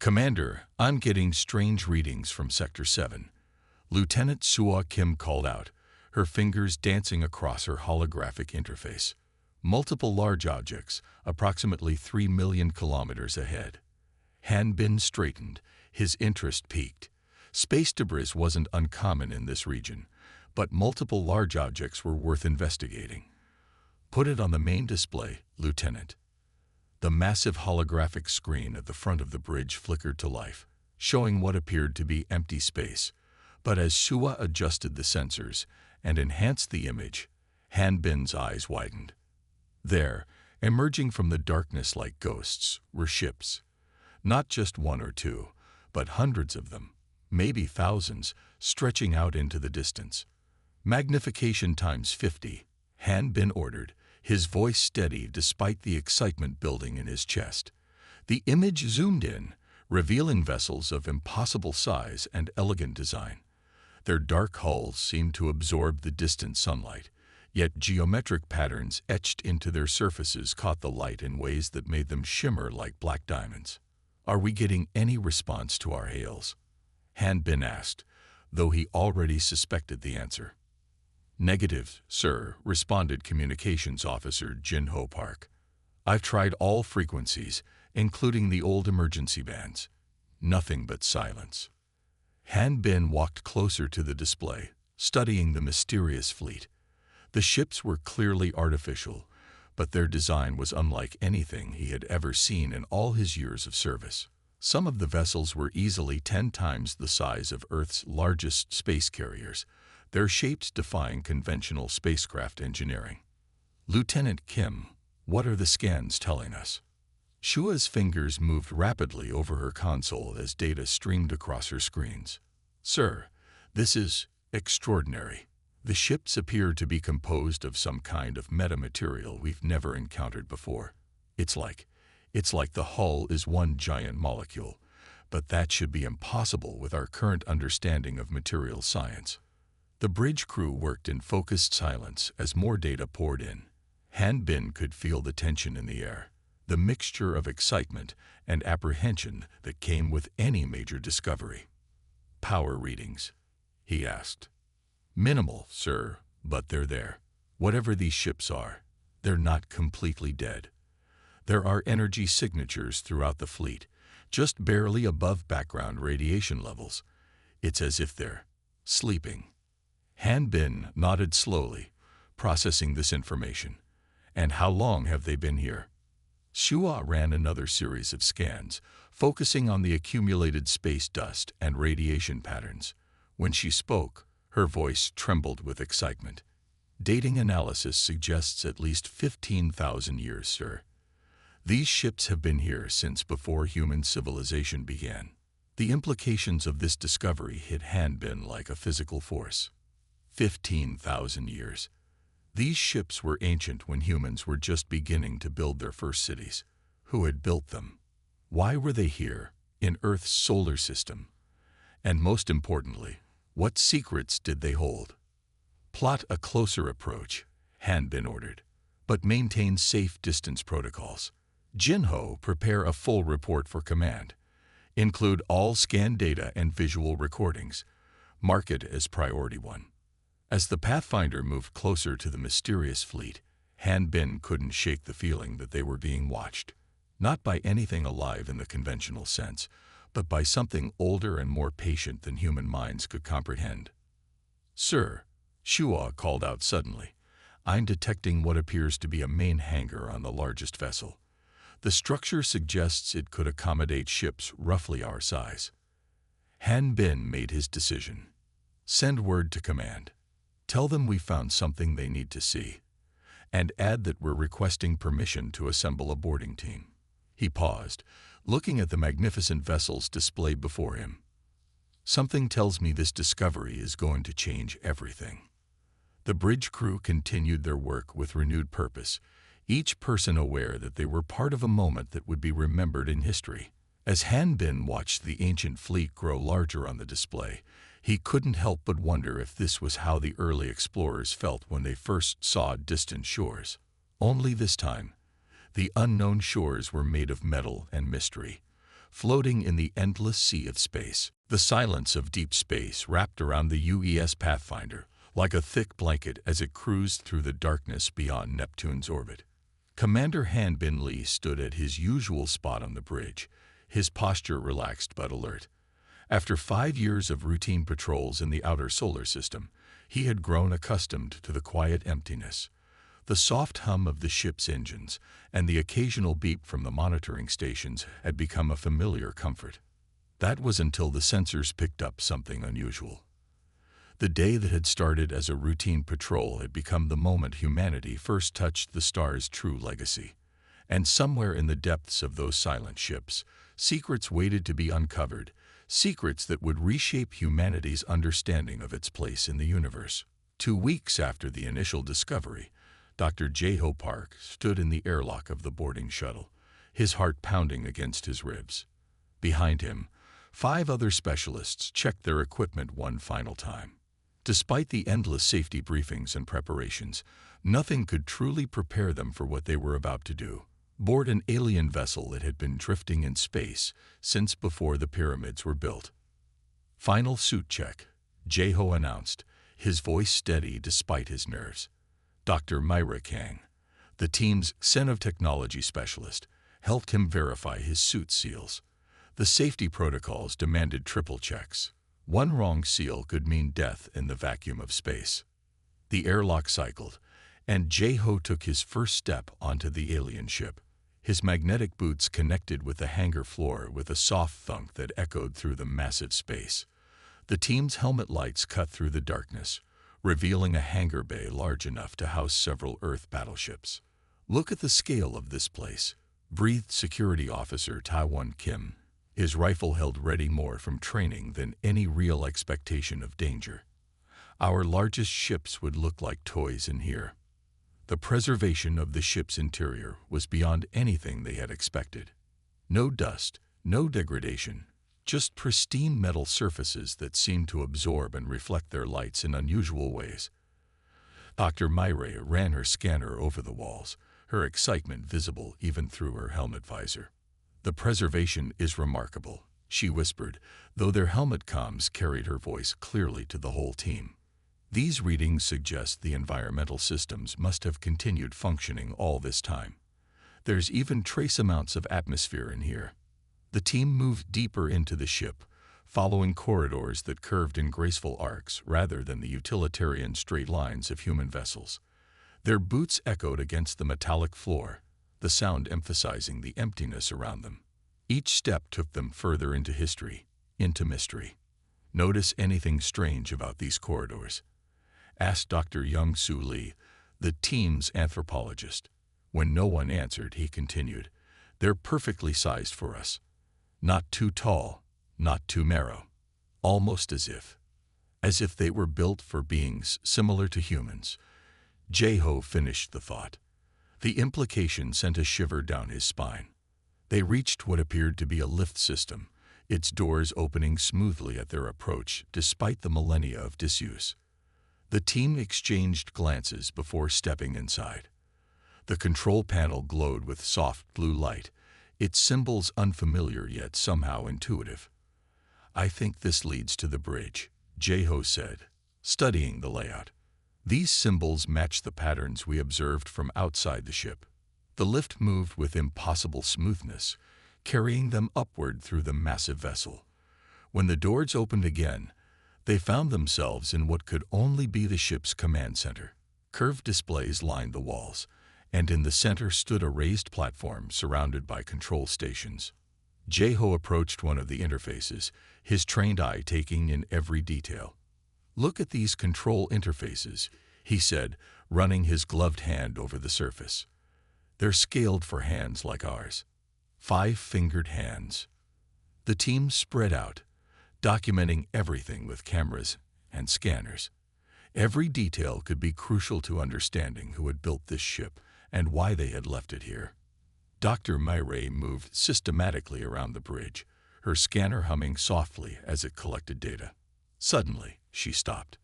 "Commander, I'm getting strange readings from Sector 7. Lieutenant Suwa Kim called out, her fingers dancing across her holographic interface. Multiple large objects, approximately 3 million kilometers ahead. Han Bin straightened, his interest peaked. Space debris wasn't uncommon in this region, but multiple large objects were worth investigating. "Put it on the main display, Lieutenant." The massive holographic screen at the front of the bridge flickered to life, showing what appeared to be empty space. But as Suwa adjusted the sensors and enhanced the image, Han Bin's eyes widened. There, emerging from the darkness like ghosts, were ships. Not just one or two, but hundreds of them, maybe thousands, stretching out into the distance. "Magnification times 50, Han Bin ordered, his voice steady despite the excitement building in his chest. The image zoomed in, revealing vessels of impossible size and elegant design. Their dark hulls seemed to absorb the distant sunlight, yet geometric patterns etched into their surfaces caught the light in ways that made them shimmer like black diamonds. "Are we getting any response to our hails?" Han Bin asked, though he already suspected the answer. "Negative, sir," responded Communications Officer Jin Ho Park. "I've tried all frequencies, including the old emergency bands. Nothing but silence." Han Bin walked closer to the display, studying the mysterious fleet. The ships were clearly artificial, but their design was unlike anything he had ever seen in all his years of service. Some of the vessels were easily 10 times the size of Earth's largest space carriers, their shapes defying conventional spacecraft engineering. "Lieutenant Kim, what are the scans telling us?" Shua's fingers moved rapidly over her console as data streamed across her screens. "Sir, this is extraordinary. The ships appear to be composed of some kind of metamaterial we've never encountered before. It's like the hull is one giant molecule, but that should be impossible with our current understanding of material science." The bridge crew worked in focused silence as more data poured in. Han Bin could feel the tension in the air, the mixture of excitement and apprehension that came with any major discovery. "Power readings?" he asked. "Minimal, sir, but they're there. Whatever these ships are, they're not completely dead. There are energy signatures throughout the fleet, just barely above background radiation levels. It's as if they're sleeping." Han Bin nodded slowly, processing this information. "And how long have they been here?" Shua ran another series of scans, focusing on the accumulated space dust and radiation patterns. When she spoke, her voice trembled with excitement. "Dating analysis suggests at least 15,000 years, sir. These ships have been here since before human civilization began." The implications of this discovery hit Han Bin like a physical force. 15,000 years. These ships were ancient when humans were just beginning to build their first cities. Who had built them? Why were they here, in Earth's solar system? And most importantly, what secrets did they hold? "Plot a closer approach," Han Bin ordered, "but maintain safe distance protocols. Jinho, prepare a full report for command. Include all scan data and visual recordings. Mark it as priority 1. As the Pathfinder moved closer to the mysterious fleet, Han Bin couldn't shake the feeling that they were being watched. Not by anything alive in the conventional sense, but by something older and more patient than human minds could comprehend. "Sir," Shua called out suddenly, "I'm detecting what appears to be a main hangar on the largest vessel. The structure suggests it could accommodate ships roughly our size." Han Bin made his decision. "Send word to command. Tell them we found something they need to see, and add that we're requesting permission to assemble a boarding team." He paused, looking at the magnificent vessels displayed before him. "Something tells me this discovery is going to change everything." The bridge crew continued their work with renewed purpose, each person aware that they were part of a moment that would be remembered in history. As Han Bin watched the ancient fleet grow larger on the display, he couldn't help but wonder if this was how the early explorers felt when they first saw distant shores. Only this time, the unknown shores were made of metal and mystery, floating in the endless sea of space. The silence of deep space wrapped around the UES Pathfinder like a thick blanket as it cruised through the darkness beyond Neptune's orbit. Commander Han Bin Lee stood at his usual spot on the bridge, his posture relaxed but alert. After 5 years of routine patrols in the outer solar system, he had grown accustomed to the quiet emptiness. The soft hum of the ship's engines and the occasional beep from the monitoring stations had become a familiar comfort. That was until the sensors picked up something unusual. The day that had started as a routine patrol had become the moment humanity first touched the star's true legacy. And somewhere in the depths of those silent ships, secrets waited to be uncovered, secrets that would reshape humanity's understanding of its place in the universe. 2 weeks after the initial discovery, Dr. J-Ho Park stood in the airlock of the boarding shuttle, his heart pounding against his ribs. Behind him, 5 other specialists checked their equipment one final time. Despite the endless safety briefings and preparations, nothing could truly prepare them for what they were about to do. Board an alien vessel that had been drifting in space since before the pyramids were built. Final suit check, J-Ho announced, his voice steady despite his nerves. Dr. Myra Kang, the team's Cen of Technology specialist, helped him verify his suit seals. The safety protocols demanded triple checks. One wrong seal could mean death in the vacuum of space. The airlock cycled, and J-Ho took his first step onto the alien ship. His magnetic boots connected with the hangar floor with a soft thunk that echoed through the massive space. The team's helmet lights cut through the darkness, revealing a hangar bay large enough to house several Earth battleships. "Look at the scale of this place," breathed Security Officer Taiwan Kim, his rifle held ready more from training than any real expectation of danger. "Our largest ships would look like toys in here." The preservation of the ship's interior was beyond anything they had expected. No dust, no degradation, just pristine metal surfaces that seemed to absorb and reflect their lights in unusual ways. Dr. Myra ran her scanner over the walls, her excitement visible even through her helmet visor. "The preservation is remarkable," she whispered, though their helmet comms carried her voice clearly to the whole team. "These readings suggest the environmental systems must have continued functioning all this time. There's even trace amounts of atmosphere in here." The team moved deeper into the ship, following corridors that curved in graceful arcs rather than the utilitarian straight lines of human vessels. Their boots echoed against the metallic floor, the sound emphasizing the emptiness around them. Each step took them further into history, into mystery. "Notice anything strange about these corridors?" asked Dr. Young Soo Lee, the team's anthropologist. When no one answered, he continued, "They're perfectly sized for us. Not too tall, not too narrow. Almost as if they were built for beings similar to humans." J-Ho finished the thought. The implication sent a shiver down his spine. They reached what appeared to be a lift system, its doors opening smoothly at their approach despite the millennia of disuse. The team exchanged glances before stepping inside. The control panel glowed with soft blue light, its symbols unfamiliar yet somehow intuitive. "I think this leads to the bridge," J-Ho said, studying the layout. "These symbols match the patterns we observed from outside the ship." The lift moved with impossible smoothness, carrying them upward through the massive vessel. When the doors opened again, they found themselves in what could only be the ship's command center. Curved displays lined the walls, and in the center stood a raised platform surrounded by control stations. J-Ho approached one of the interfaces, his trained eye taking in every detail. "Look at these control interfaces," he said, running his gloved hand over the surface. "They're scaled for hands like ours. 5-fingered hands." The team spread out, documenting everything with cameras and scanners. Every detail could be crucial to understanding who had built this ship and why they had left it here. Dr. Myra moved systematically around the bridge, her scanner humming softly as it collected data. Suddenly, she stopped.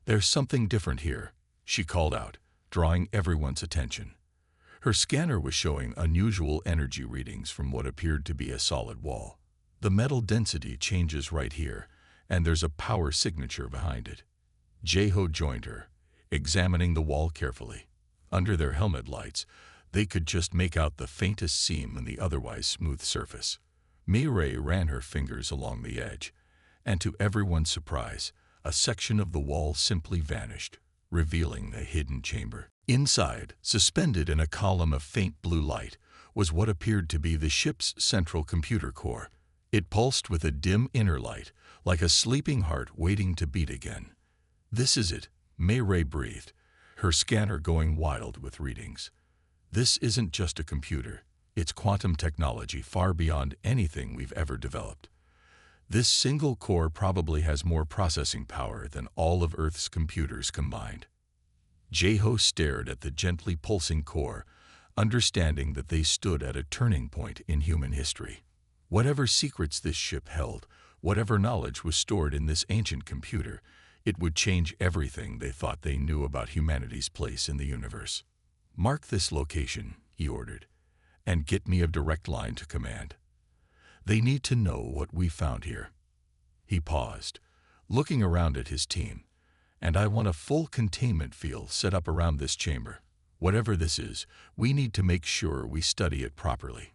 "There's something different here," she called out, drawing everyone's attention. Her scanner was showing unusual energy readings from what appeared to be a solid wall. The metal density changes right here, and there's a power signature behind it. Jae-ho joined her, examining the wall carefully. Under their helmet lights, they could just make out the faintest seam in the otherwise smooth surface. Mei-rei ran her fingers along the edge, and to everyone's surprise, a section of the wall simply vanished, revealing a hidden chamber. Inside, suspended in a column of faint blue light, was what appeared to be the ship's central computer core. It pulsed with a dim inner light, like a sleeping heart waiting to beat again. "This is it," Mei-rei breathed, her scanner going wild with readings. "This isn't just a computer. It's quantum technology far beyond anything we've ever developed. This single core probably has more processing power than all of Earth's computers combined." Jae-ho stared at the gently pulsing core, understanding that they stood at a turning point in human history. Whatever secrets this ship held, whatever knowledge was stored in this ancient computer, it would change everything they thought they knew about humanity's place in the universe. "Mark this location," he ordered, "and get me a direct line to command. They need to know what we found here." He paused, looking around at his team. "And I want a full containment field set up around this chamber. Whatever this is, we need to make sure we study it properly."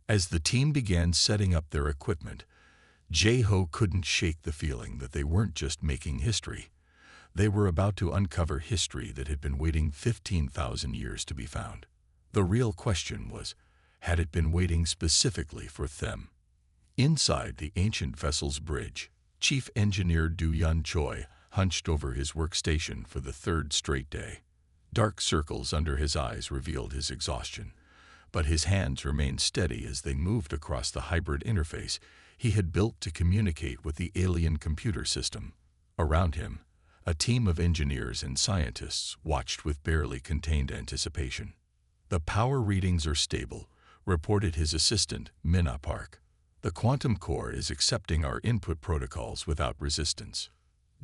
As the team began setting up their equipment, Jae-ho couldn't shake the feeling that they weren't just making history. They were about to uncover history that had been waiting 15,000 years to be found. The real question was, had it been waiting specifically for them? Inside the ancient vessel's bridge, Chief Engineer Do-Yun Choi hunched over his workstation for the third straight day. Dark circles under his eyes revealed his exhaustion, but his hands remained steady as they moved across the hybrid interface he had built to communicate with the alien computer system. Around him, a team of engineers and scientists watched with barely contained anticipation. "The power readings are stable," reported his assistant, Minna Park. "The quantum core is accepting our input protocols without resistance."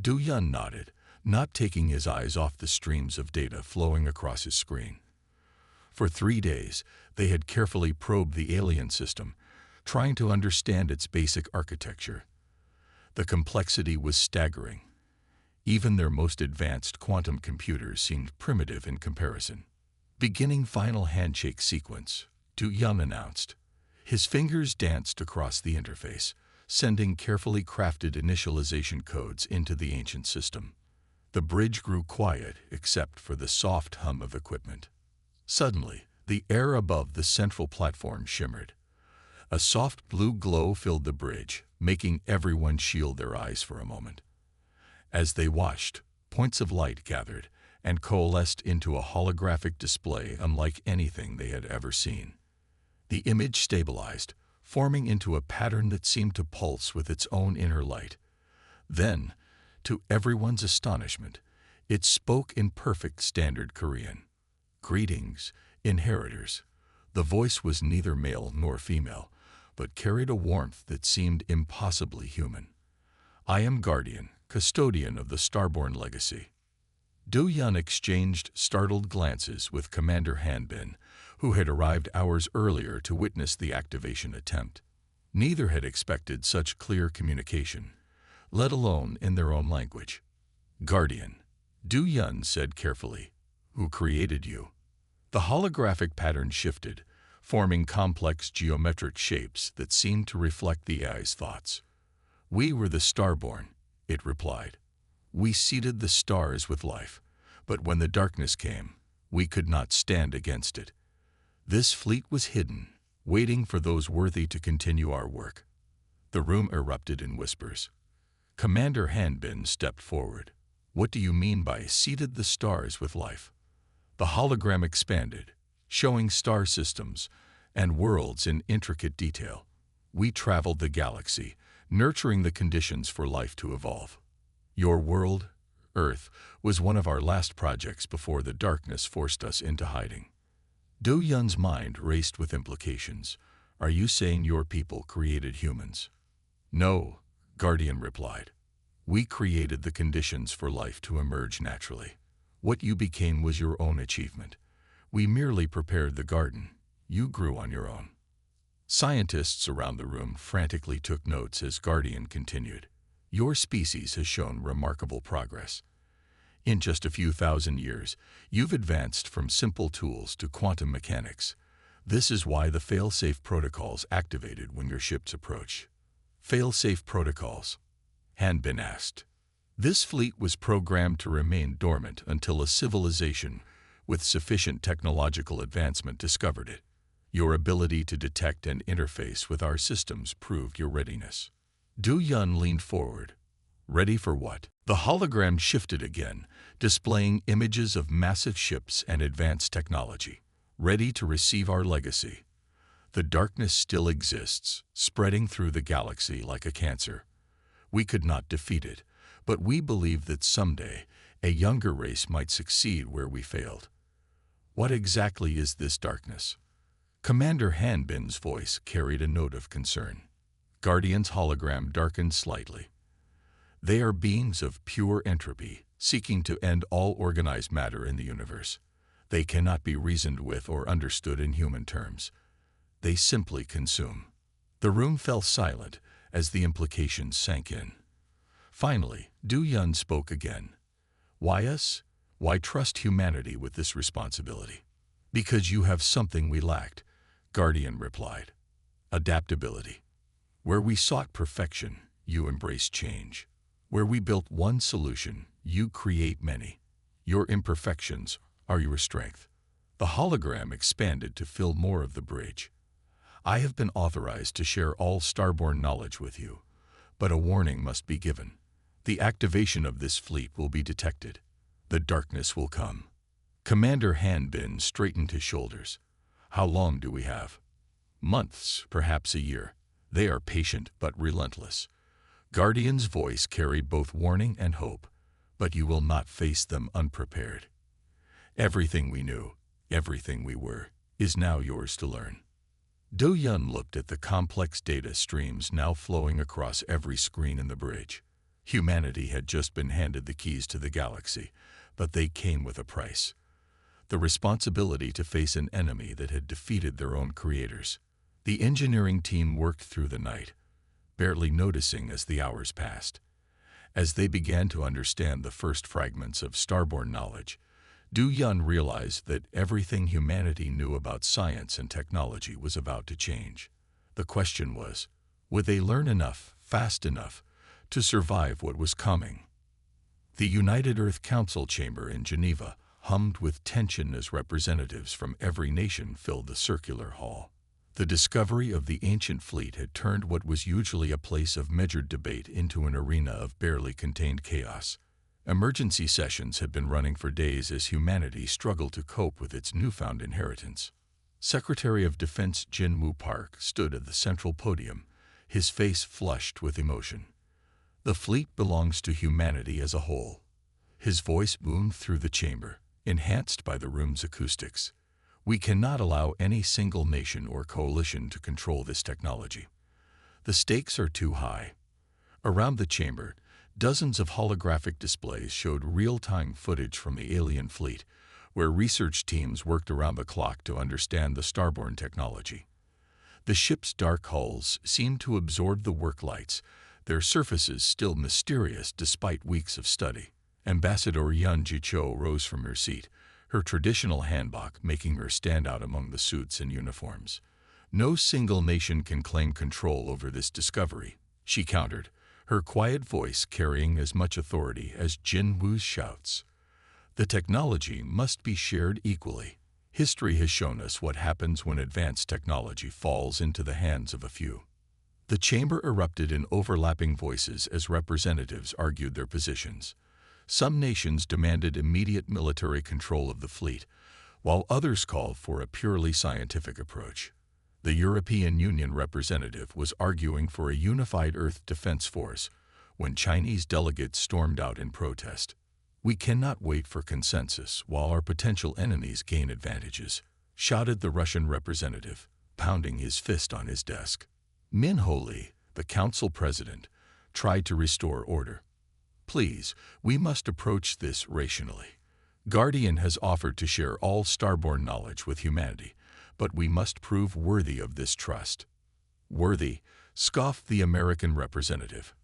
Do-Yun nodded, not taking his eyes off the streams of data flowing across his screen. For 3 days, they had carefully probed the alien system, trying to understand its basic architecture. The complexity was staggering. Even their most advanced quantum computers seemed primitive in comparison. "Beginning final handshake sequence," Do-Yun announced. His fingers danced across the interface, sending carefully crafted initialization codes into the ancient system. The bridge grew quiet except for the soft hum of equipment. Suddenly, the air above the central platform shimmered. A soft blue glow filled the bridge, making everyone shield their eyes for a moment. As they watched, points of light gathered and coalesced into a holographic display unlike anything they had ever seen. The image stabilized, forming into a pattern that seemed to pulse with its own inner light. Then, to everyone's astonishment, it spoke in perfect standard Korean. "Greetings, inheritors." The voice was neither male nor female, but carried a warmth that seemed impossibly human. "I am Guardian, custodian of the Starborn legacy." Do-Yun exchanged startled glances with Commander Hanbin, who had arrived hours earlier to witness the activation attempt. Neither had expected such clear communication, let alone in their own language. "Guardian," Do-Yun said carefully, "who created you?" The holographic pattern shifted, forming complex geometric shapes that seemed to reflect the AI's thoughts. "We were the Starborn," it replied. "We seeded the stars with life, but when the darkness came, we could not stand against it. This fleet was hidden, waiting for those worthy to continue our work." The room erupted in whispers. Commander Hanbin stepped forward. "What do you mean by seeded the stars with life?" The hologram expanded, showing star systems and worlds in intricate detail. "We traveled the galaxy, nurturing the conditions for life to evolve. Your world, Earth, was one of our last projects before the darkness forced us into hiding." Do-Yun's mind raced with implications. "Are you saying your people created humans?" "No," Guardian replied. "We created the conditions for life to emerge naturally. What you became was your own achievement. We merely prepared the garden. You grew on your own." Scientists around the room frantically took notes as Guardian continued. "Your species has shown remarkable progress. In just a few thousand years, you've advanced from simple tools to quantum mechanics. This is why the fail-safe protocols activated when your ships approach." "Fail-safe protocols?" Hanbin asked. "This fleet was programmed to remain dormant until a civilization with sufficient technological advancement discovered it. Your ability to detect and interface with our systems proved your readiness." Du Yun leaned forward. "Ready for what?" The hologram shifted again, displaying images of massive ships and advanced technology. "Ready to receive our legacy. The darkness still exists, spreading through the galaxy like a cancer. We could not defeat it, but we believe that someday a younger race might succeed where we failed." "What exactly is this darkness?" Commander Hanbin's voice carried a note of concern. Guardian's hologram darkened slightly. "They are beings of pure entropy, seeking to end all organized matter in the universe. They cannot be reasoned with or understood in human terms. They simply consume." The room fell silent as the implications sank in. Finally, Du Yun spoke again. "Why us? Why trust humanity with this responsibility?" "Because you have something we lacked," Guardian replied. "Adaptability. Where we sought perfection, you embrace change. Where we built one solution, you create many. Your imperfections are your strength." The hologram expanded to fill more of the bridge. "I have been authorized to share all starborn knowledge with you, but a warning must be given. The activation of this fleet will be detected. The darkness will come." Commander Hanbin straightened his shoulders. "How long do we have?" "Months, perhaps a year. They are patient but relentless." Guardian's voice carried both warning and hope. "But you will not face them unprepared. Everything we knew, everything we were, is now yours to learn." Du Yun looked at the complex data streams now flowing across every screen in the bridge. Humanity had just been handed the keys to the galaxy, but they came with a price. The responsibility to face an enemy that had defeated their own creators. The engineering team worked through the night, barely noticing as the hours passed. As they began to understand the first fragments of starborn knowledge, Du Yun realized that everything humanity knew about science and technology was about to change. The question was, would they learn enough, fast enough, to survive what was coming? The United Earth Council chamber in Geneva hummed with tension as representatives from every nation filled the circular hall. The discovery of the ancient fleet had turned what was usually a place of measured debate into an arena of barely contained chaos. Emergency sessions had been running for days as humanity struggled to cope with its newfound inheritance. Secretary of Defense Jin Woo Park stood at the central podium, his face flushed with emotion. "The fleet belongs to humanity as a whole." His voice boomed through the chamber, enhanced by the room's acoustics. "We cannot allow any single nation or coalition to control this technology. The stakes are too high." Around the chamber, dozens of holographic displays showed real-time footage from the alien fleet, where research teams worked around the clock to understand the starborn technology. The ship's dark hulls seemed to absorb the work lights, their surfaces still mysterious despite weeks of study. Ambassador Yun Jicho rose from her seat, her traditional hanbok making her stand out among the suits and uniforms. "No single nation can claim control over this discovery," she countered, her quiet voice carrying as much authority as Jin Woo's shouts. "The technology must be shared equally. History has shown us what happens when advanced technology falls into the hands of a few." The chamber erupted in overlapping voices as representatives argued their positions. Some nations demanded immediate military control of the fleet, while others called for a purely scientific approach. The European Union representative was arguing for a unified Earth defense force when Chinese delegates stormed out in protest. "We cannot wait for consensus while our potential enemies gain advantages," shouted the Russian representative, pounding his fist on his desk. Min Ho Lee, the council president, tried to restore order. "Please, we must approach this rationally." Guardian has offered to share all starborn knowledge with humanity, but we must prove worthy of this trust. Worthy, scoffed the American representative.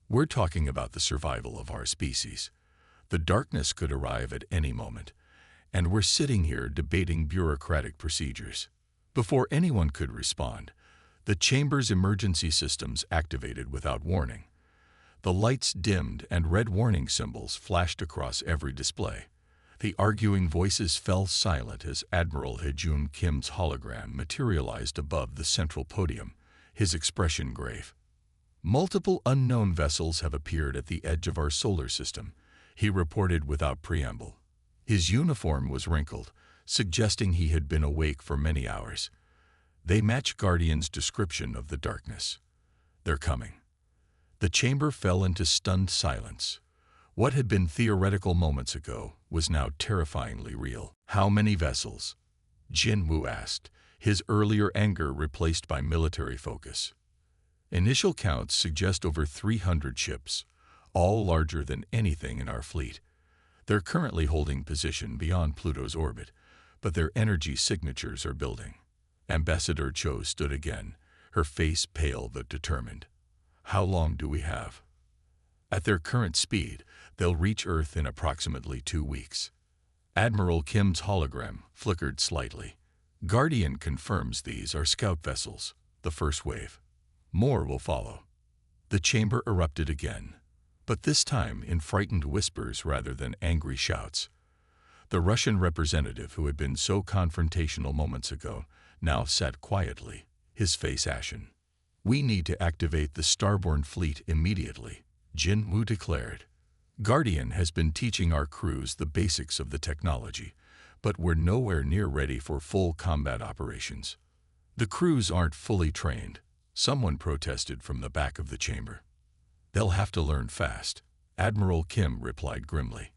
We're talking about the survival of our species. The darkness could arrive at any moment, and we're sitting here debating bureaucratic procedures. Before anyone could respond, the chamber's emergency systems activated without warning. The lights dimmed and red warning symbols flashed across every display. The arguing voices fell silent as Admiral Hejun Kim's hologram materialized above the central podium, his expression grave. Multiple unknown vessels have appeared at the edge of our solar system, he reported without preamble. His uniform was wrinkled, suggesting he had been awake for many hours. They match Guardian's description of the darkness. They're coming. The chamber fell into stunned silence. What had been theoretical moments ago was now terrifyingly real. How many vessels? Jin Woo asked, his earlier anger replaced by military focus. Initial counts suggest over 300 ships, all larger than anything in our fleet. They're currently holding position beyond Pluto's orbit, but their energy signatures are building. Ambassador Cho stood again, her face pale but determined. How long do we have? At their current speed, they'll reach Earth in approximately 2 weeks. Admiral Kim's hologram flickered slightly. Guardian confirms these are scout vessels, the first wave. More will follow. The chamber erupted again, but this time in frightened whispers rather than angry shouts. The Russian representative who had been so confrontational moments ago now sat quietly, his face ashen. We need to activate the starborn fleet immediately, Jin Woo declared. Guardian has been teaching our crews the basics of the technology, but we're nowhere near ready for full combat operations. The crews aren't fully trained, someone protested from the back of the chamber. They'll have to learn fast, Admiral Kim replied grimly.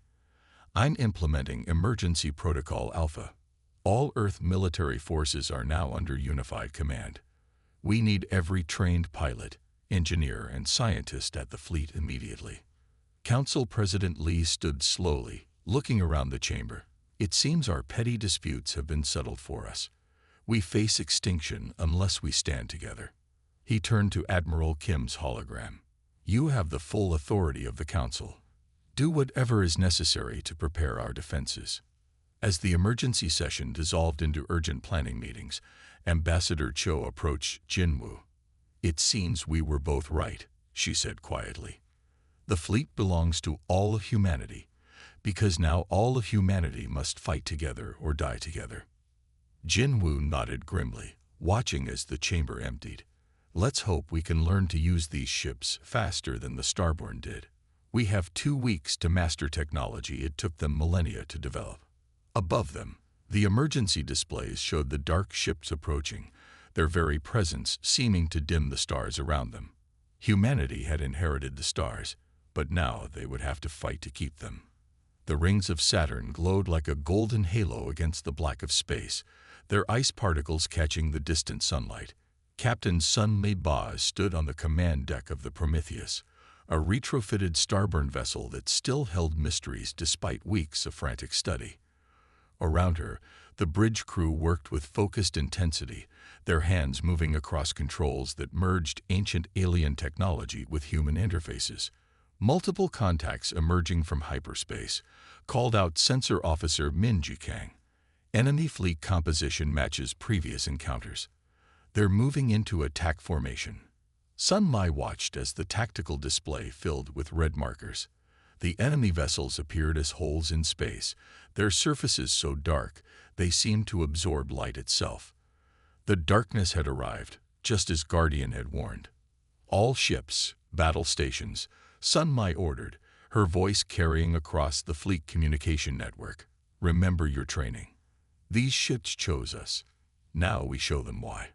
I'm implementing Emergency Protocol Alpha. All Earth military forces are now under unified command. We need every trained pilot, engineer, and scientist at the fleet immediately. Council President Lee stood slowly, looking around the chamber. It seems our petty disputes have been settled for us. We face extinction unless we stand together. He turned to Admiral Kim's hologram. You have the full authority of the Council. Do whatever is necessary to prepare our defenses. As the emergency session dissolved into urgent planning meetings, Ambassador Cho approached Jin Woo. It seems we were both right, she said quietly. The fleet belongs to all of humanity, because now all of humanity must fight together or die together. Jin Woo nodded grimly, watching as the chamber emptied. Let's hope we can learn to use these ships faster than the Starborn did. We have 2 weeks to master technology it took them millennia to develop. Above them, the emergency displays showed the dark ships approaching, their very presence seeming to dim the stars around them. Humanity had inherited the stars, but now they would have to fight to keep them. The rings of Saturn glowed like a golden halo against the black of space, their ice particles catching the distant sunlight. Captain Sun Mei Ba stood on the command deck of the Prometheus, a retrofitted starborn vessel that still held mysteries despite weeks of frantic study. Around her, the bridge crew worked with focused intensity, their hands moving across controls that merged ancient alien technology with human interfaces. Multiple contacts emerging from hyperspace called out Sensor Officer Min Jikang. Enemy fleet composition matches previous encounters. They're moving into attack formation. Sun Mai watched as the tactical display filled with red markers. The enemy vessels appeared as holes in space, their surfaces so dark they seemed to absorb light itself. The darkness had arrived, just as Guardian had warned. All ships, battle stations, Sun Mai ordered, her voice carrying across the fleet communication network. Remember your training. These ships chose us. Now we show them why.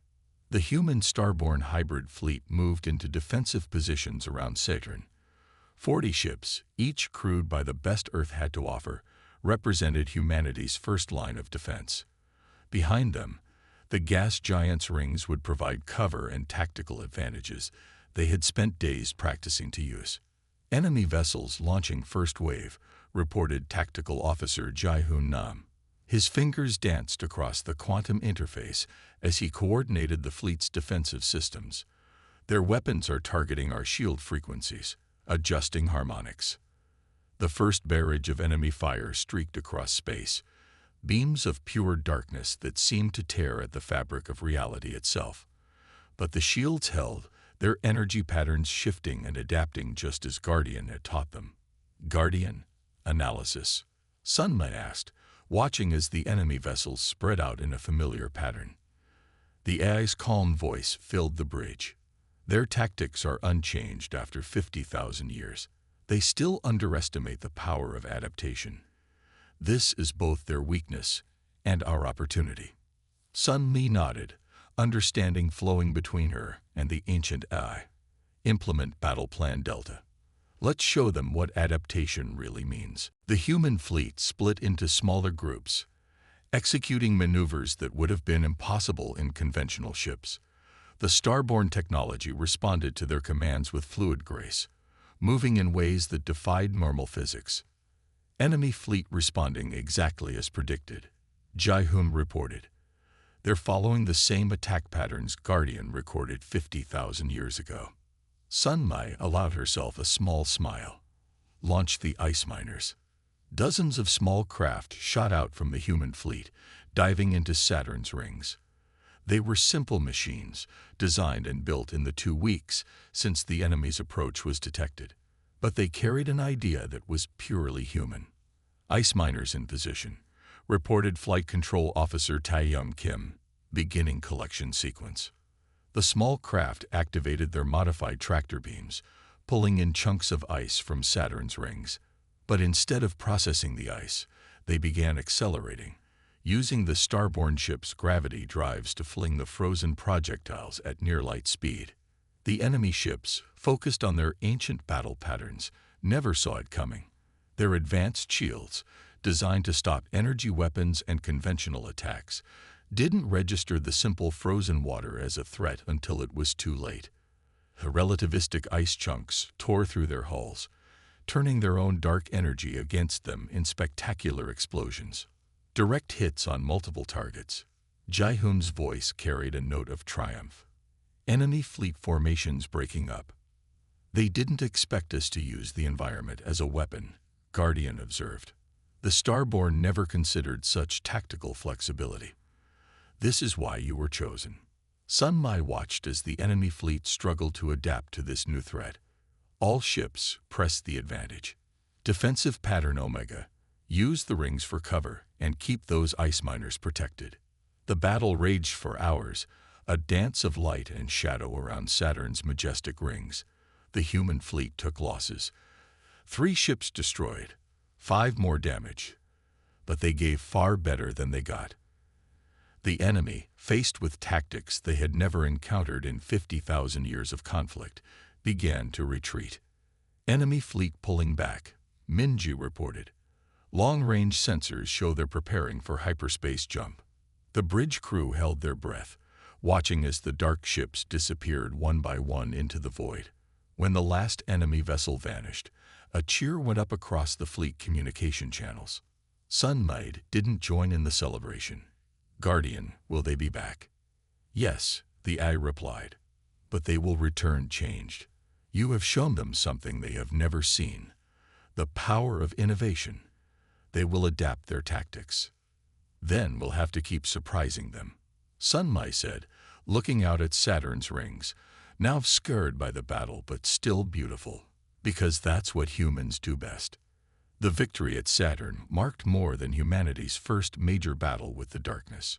The human starborn hybrid fleet moved into defensive positions around Saturn. 40 ships, each crewed by the best Earth had to offer, represented humanity's first line of defense. Behind them, the gas giants' rings would provide cover and tactical advantages they had spent days practicing to use. Enemy vessels launching first wave, reported Tactical Officer Jae-hoon Nam. His fingers danced across the quantum interface as he coordinated the fleet's defensive systems. Their weapons are targeting our shield frequencies, adjusting harmonics. The first barrage of enemy fire streaked across space, beams of pure darkness that seemed to tear at the fabric of reality itself. But the shields held, their energy patterns shifting and adapting just as Guardian had taught them. Guardian? Analysis. Sunma asked, watching as the enemy vessels spread out in a familiar pattern. The AI's calm voice filled the bridge. Their tactics are unchanged after 50,000 years. They still underestimate the power of adaptation. This is both their weakness and our opportunity. Sun Mi nodded, understanding flowing between her and the ancient AI. Implement Battle Plan Delta. Let's show them what adaptation really means. The human fleet split into smaller groups, executing maneuvers that would have been impossible in conventional ships. The starborn technology responded to their commands with fluid grace, moving in ways that defied normal physics. Enemy fleet responding exactly as predicted, Jae-hoon reported. They're following the same attack patterns Guardian recorded 50,000 years ago. Sunmai allowed herself a small smile. Launched the ice miners. Dozens of small craft shot out from the human fleet, diving into Saturn's rings. They were simple machines, designed and built in the 2 weeks since the enemy's approach was detected. But they carried an idea that was purely human. Ice miners in position, reported Flight Control Officer Tae-young Kim, beginning collection sequence. The small craft activated their modified tractor beams, pulling in chunks of ice from Saturn's rings. But instead of processing the ice, they began accelerating, using the starborn ship's gravity drives to fling the frozen projectiles at near-light speed. The enemy ships, focused on their ancient battle patterns, never saw it coming. Their advanced shields, designed to stop energy weapons and conventional attacks, didn't register the simple frozen water as a threat until it was too late. The relativistic ice chunks tore through their hulls, turning their own dark energy against them in spectacular explosions. Direct hits on multiple targets. Jae-hoon's voice carried a note of triumph. Enemy fleet formations breaking up. They didn't expect us to use the environment as a weapon, Guardian observed. The Starborn never considered such tactical flexibility. This is why you were chosen. Sunmai watched as the enemy fleet struggled to adapt to this new threat. All ships pressed the advantage. Defensive pattern Omega. Use the rings for cover and keep those ice miners protected. The battle raged for hours, a dance of light and shadow around Saturn's majestic rings. The human fleet took losses. 3 ships destroyed, 5 more damaged. But they gave far better than they got. The enemy, faced with tactics they had never encountered in 50,000 years of conflict, began to retreat. Enemy fleet pulling back, Minji reported. Long-range sensors show they're preparing for hyperspace jump. The bridge crew held their breath, watching as the dark ships disappeared one by one into the void. When the last enemy vessel vanished, a cheer went up across the fleet communication channels. Sunmaid didn't join in the celebration. Guardian, will they be back? Yes, the AI replied. But they will return changed. You have shown them something they have never seen. The power of innovation. They will adapt their tactics. Then we'll have to keep surprising them. Sunmai said, looking out at Saturn's rings, now scared by the battle but still beautiful, because that's what humans do best. The victory at Saturn marked more than humanity's first major battle with the darkness.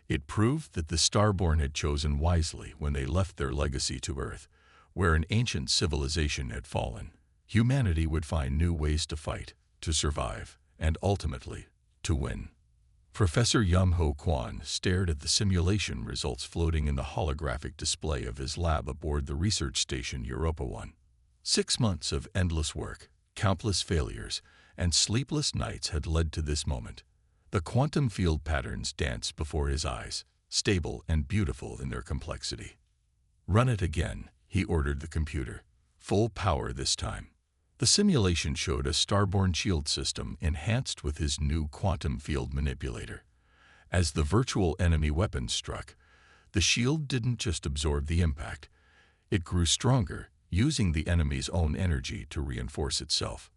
It proved that the Starborn had chosen wisely when they left their legacy to Earth, where an ancient civilization had fallen. Humanity would find new ways to fight, to survive, and ultimately, to win. Professor Yum-Ho Kwan stared at the simulation results floating in the holographic display of his lab aboard the research station Europa 1. 6 months of endless work, countless failures, and sleepless nights had led to this moment. The quantum field patterns danced before his eyes, stable and beautiful in their complexity. Run it again, he ordered the computer. Full power this time. The simulation showed a starborn shield system enhanced with his new quantum field manipulator. As the virtual enemy weapons struck, the shield didn't just absorb the impact. It grew stronger, using the enemy's own energy to reinforce itself.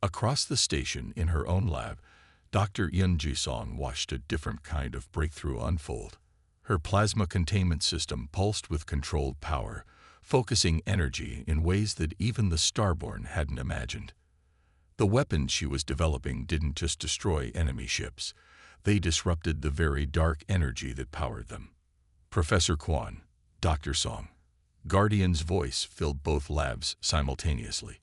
Across the station in her own lab, Dr. Yun-ji-song watched a different kind of breakthrough unfold. Her plasma containment system pulsed with controlled power, focusing energy in ways that even the Starborn hadn't imagined. The weapons she was developing didn't just destroy enemy ships, they disrupted the very dark energy that powered them. Professor Kwon, Dr. Song. Guardian's voice filled both labs simultaneously.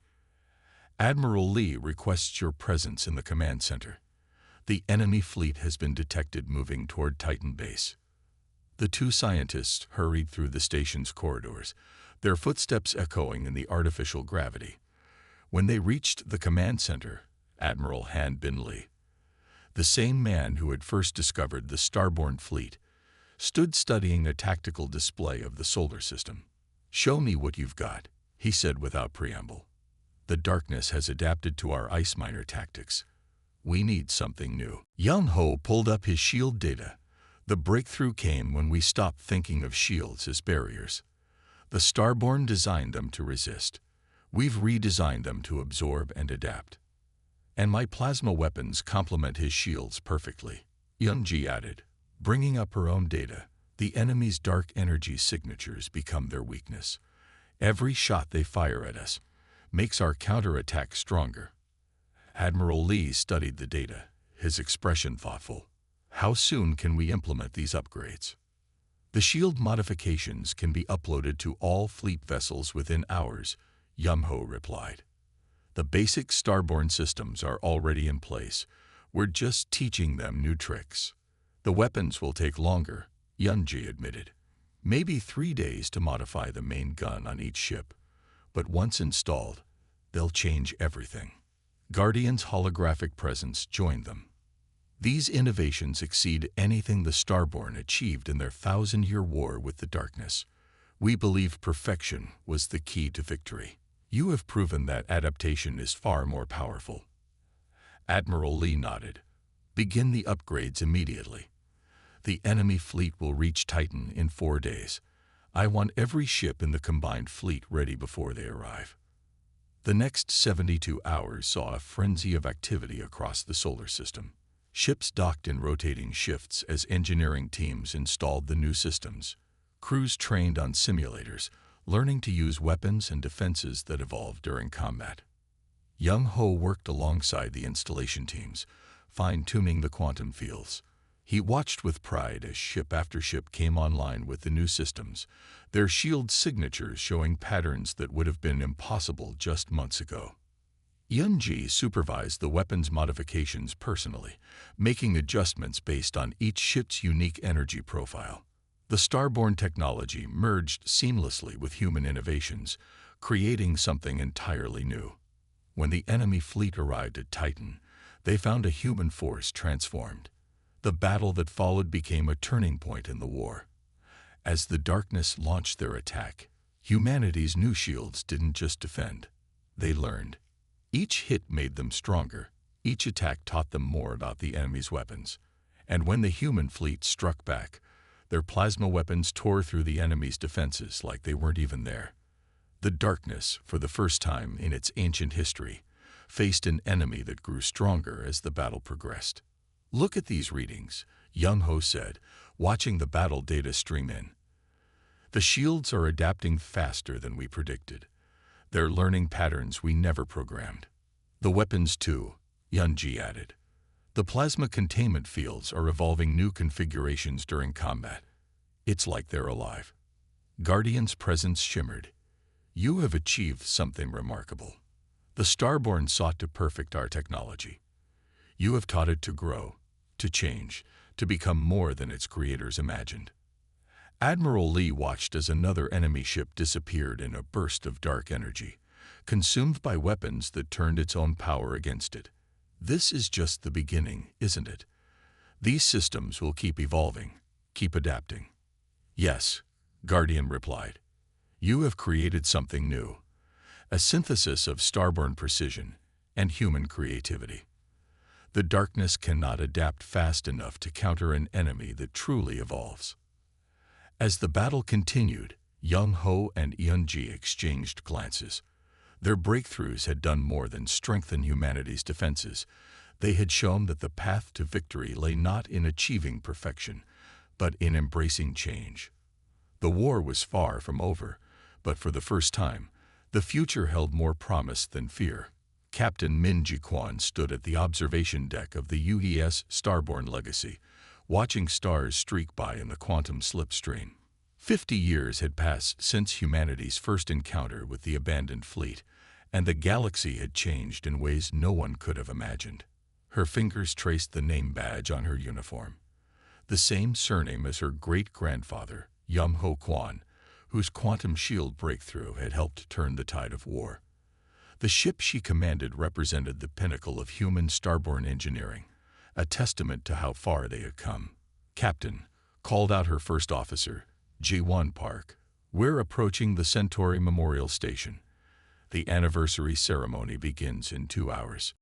Admiral Lee requests your presence in the command center. The enemy fleet has been detected moving toward Titan Base. The two scientists hurried through the station's corridors, their footsteps echoing in the artificial gravity. When they reached the command center, Admiral Han Bin Lee, the same man who had first discovered the Starborn fleet, stood studying a tactical display of the solar system. "Show me what you've got," he said without preamble. "The darkness has adapted to our ice miner tactics. We need something new." Young Ho pulled up his shield data. The breakthrough came when we stopped thinking of shields as barriers. The Starborn designed them to resist. We've redesigned them to absorb and adapt. And my plasma weapons complement his shields perfectly, Young-ji added. Bringing up her own data, the enemy's dark energy signatures become their weakness. Every shot they fire at us makes our counterattack stronger. Admiral Lee studied the data, his expression thoughtful. "How soon can we implement these upgrades?" "The shield modifications can be uploaded to all fleet vessels within hours," Yum-ho replied. "The basic Starborn systems are already in place. We're just teaching them new tricks." "The weapons will take longer," Yun-ji admitted. "Maybe 3 days to modify the main gun on each ship. But once installed, they'll change everything." Guardian's holographic presence joined them. These innovations exceed anything the Starborn achieved in their 1,000-year war with the darkness. We believe perfection was the key to victory. You have proven that adaptation is far more powerful. Admiral Lee nodded. "Begin the upgrades immediately. The enemy fleet will reach Titan in 4 days. I want every ship in the combined fleet ready before they arrive." The next 72 hours saw a frenzy of activity across the solar system. Ships docked in rotating shifts as engineering teams installed the new systems. Crews trained on simulators, learning to use weapons and defenses that evolved during combat. Young Ho worked alongside the installation teams, fine-tuning the quantum fields. He watched with pride as ship after ship came online with the new systems, their shield signatures showing patterns that would have been impossible just months ago. Yun-ji supervised the weapons modifications personally, making adjustments based on each ship's unique energy profile. The Starborn technology merged seamlessly with human innovations, creating something entirely new. When the enemy fleet arrived at Titan, they found a human force transformed. The battle that followed became a turning point in the war. As the darkness launched their attack, humanity's new shields didn't just defend, they learned. Each hit made them stronger, each attack taught them more about the enemy's weapons. And when the human fleet struck back, their plasma weapons tore through the enemy's defenses like they weren't even there. The darkness, for the first time in its ancient history, faced an enemy that grew stronger as the battle progressed. "Look at these readings," Young Ho said, watching the battle data stream in. "The shields are adapting faster than we predicted. They're learning patterns we never programmed. The weapons too," Yun-ji added. "The plasma containment fields are evolving new configurations during combat. It's like they're alive." Guardian's presence shimmered. "You have achieved something remarkable. The Starborn sought to perfect our technology. You have taught it to grow, to change, to become more than its creators imagined." Admiral Lee watched as another enemy ship disappeared in a burst of dark energy, consumed by weapons that turned its own power against it. "This is just the beginning, isn't it? These systems will keep evolving, keep adapting." "Yes," Guardian replied. "You have created something new. a synthesis of starborn precision and human creativity. The darkness cannot adapt fast enough to counter an enemy that truly evolves. As the battle continued, Young Ho and Eun-ji exchanged glances. Their breakthroughs had done more than strengthen humanity's defenses. They had shown that the path to victory lay not in achieving perfection, but in embracing change. The war was far from over, but for the first time, the future held more promise than fear. Captain Min Ji-kwon stood at the observation deck of the UES Starborn Legacy, watching stars streak by in the quantum slipstream. 50 years had passed since humanity's first encounter with the abandoned fleet, and the galaxy had changed in ways no one could have imagined. Her fingers traced the name badge on her uniform, the same surname as her great-grandfather, Yum Ho Kwon, whose quantum shield breakthrough had helped turn the tide of war. The ship she commanded represented the pinnacle of human starborn engineering, a testament to how far they had come. "Captain," called out her first officer, Ji-won Park, "we're approaching the Centauri Memorial Station. The anniversary ceremony begins in 2 hours."